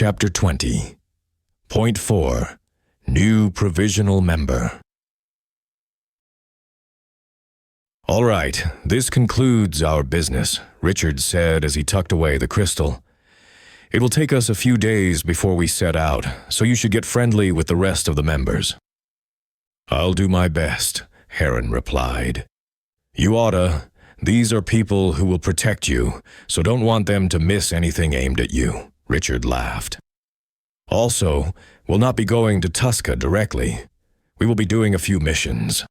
Chapter 20. Point 4. New Provisional Member. "All right, this concludes our business," Richard said as he tucked away the crystal. "It will take us a few days before we set out, so you should get friendly with the rest of the members." "I'll do my best," Heron replied. "You oughta. These are people who will protect you, so don't want them to miss anything aimed at you," Richard laughed. "Also, we'll not be going to Tusca directly. We will be doing a few missions.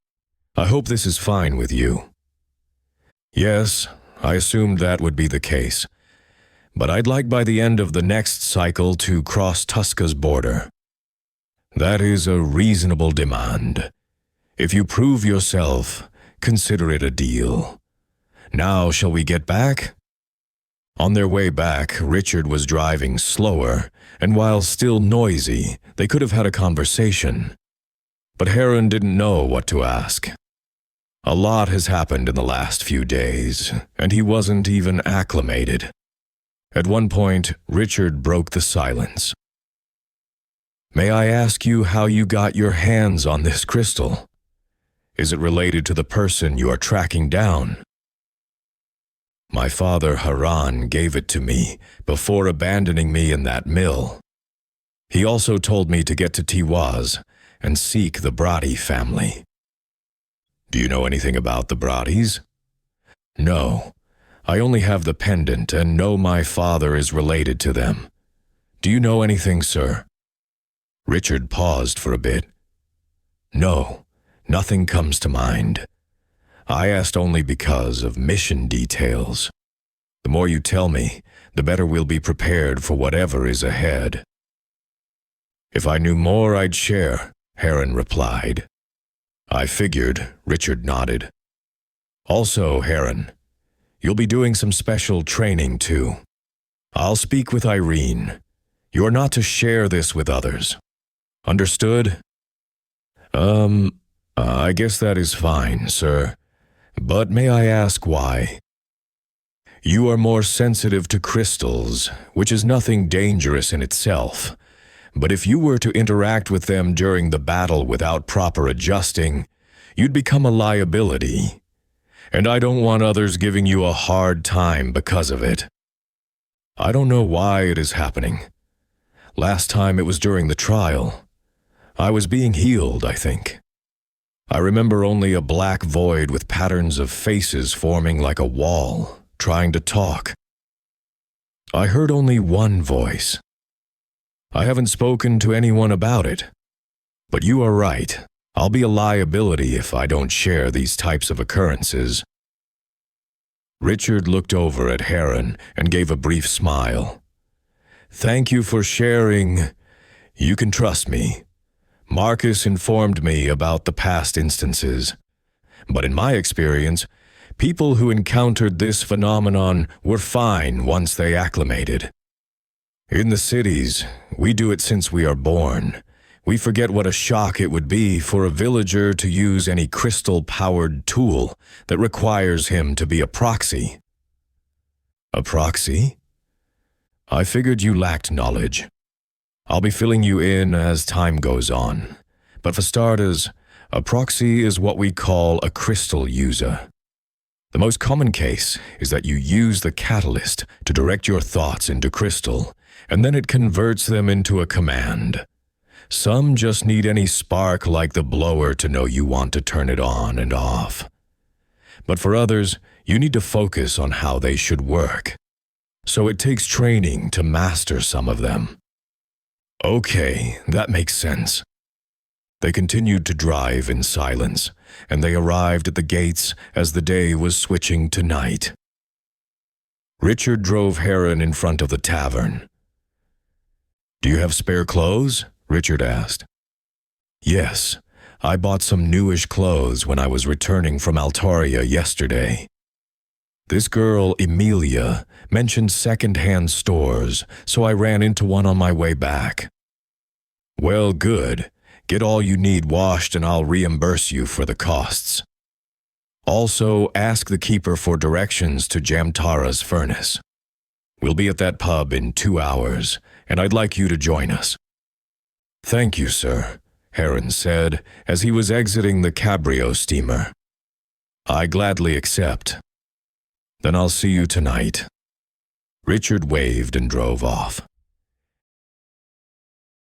I hope this is fine with you." "Yes, I assumed that would be the case. But I'd like by the end of the next cycle to cross Tusca's border." "That is a reasonable demand. If you prove yourself, consider it a deal. Now shall we get back?" On their way back, Richard was driving slower, and while still noisy, they could have had a conversation. But Heron didn't know what to ask. A lot has happened in the last few days, and he wasn't even acclimated. At one point, Richard broke the silence. "May I ask you how you got your hands on this crystal? Is it related to the person you are tracking down?" "My father Haran gave it to me before abandoning me in that mill. He also told me to get to Tiwaz and seek the Brady family." "Do you know anything about the Bradys?" "No. I only have the pendant and know my father is related to them. Do you know anything, sir?" Richard paused for a bit. "No, nothing comes to mind. I asked only because of mission details. The more you tell me, the better we'll be prepared for whatever is ahead." "If I knew more, I'd share," Heron replied. "I figured," Richard nodded. "Also, Heron, you'll be doing some special training too. I'll speak with Irene. You're not to share this with others. Understood?" I guess that is fine, sir. But may I ask why?" "You are more sensitive to crystals, which is nothing dangerous in itself. But if you were to interact with them during the battle without proper adjusting, you'd become a liability. And I don't want others giving you a hard time because of it. I don't know why it is happening. Last time it was during the trial. I was being healed, I think. I remember only a black void with patterns of faces forming like a wall, trying to talk. I heard only one voice. I haven't spoken to anyone about it. But you are right. I'll be a liability if I don't share these types of occurrences." Richard looked over at Heron and gave a brief smile. "Thank you for sharing. You can trust me. Marcus informed me about the past instances. But in my experience, people who encountered this phenomenon were fine once they acclimated. In the cities, we do it since we are born. We forget what a shock it would be for a villager to use any crystal-powered tool that requires him to be a proxy." "A proxy?" "I figured you lacked knowledge. I'll be filling you in as time goes on. But for starters, a proxy is what we call a crystal user. The most common case is that you use the catalyst to direct your thoughts into crystal, and then it converts them into a command. Some just need any spark like the blower to know you want to turn it on and off. But for others, you need to focus on how they should work. So it takes training to master some of them." "Okay, that makes sense." They continued to drive in silence, and they arrived at the gates as the day was switching to night. Richard drove Heron in front of the tavern. "Do you have spare clothes?" Richard asked. "Yes, I bought some newish clothes when I was returning from Altaria yesterday. This girl, Emilia, mentioned second-hand stores, so I ran into one on my way back." "Well, good. Get all you need washed and I'll reimburse you for the costs. Also, ask the keeper for directions to Jamtara's furnace. We'll be at that pub in 2 hours, and I'd like you to join us." "Thank you, sir," Heron said as he was exiting the Cabrio steamer. "I gladly accept. Then I'll see you tonight." Richard waved and drove off.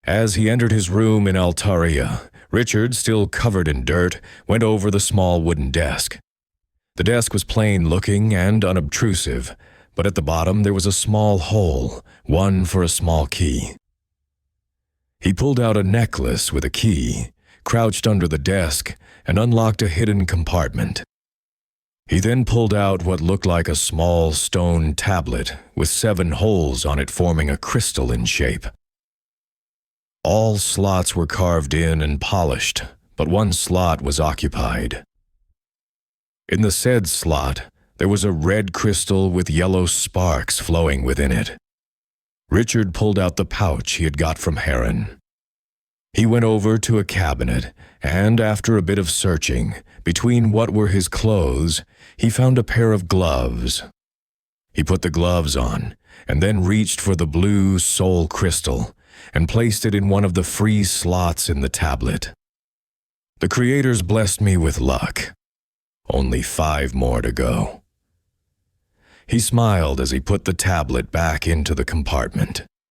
As he entered his room in Altaria, Richard, still covered in dirt, went over the small wooden desk. The desk was plain-looking and unobtrusive, but at the bottom there was a small hole, one for a small key. He pulled out a necklace with a key, crouched under the desk, and unlocked a hidden compartment. He then pulled out what looked like a small stone tablet with 7 holes on it forming a crystal in shape. All slots were carved in and polished, but one slot was occupied. In the said slot, there was a red crystal with yellow sparks flowing within it. Richard pulled out the pouch he had got from Heron. He went over to a cabinet, and after a bit of searching, between what were his clothes, he found a pair of gloves. He put the gloves on, and then reached for the blue soul crystal, and placed it in one of the free slots in the tablet. The creators blessed me with luck. Only 5 more to go. He smiled as he put the tablet back into the compartment.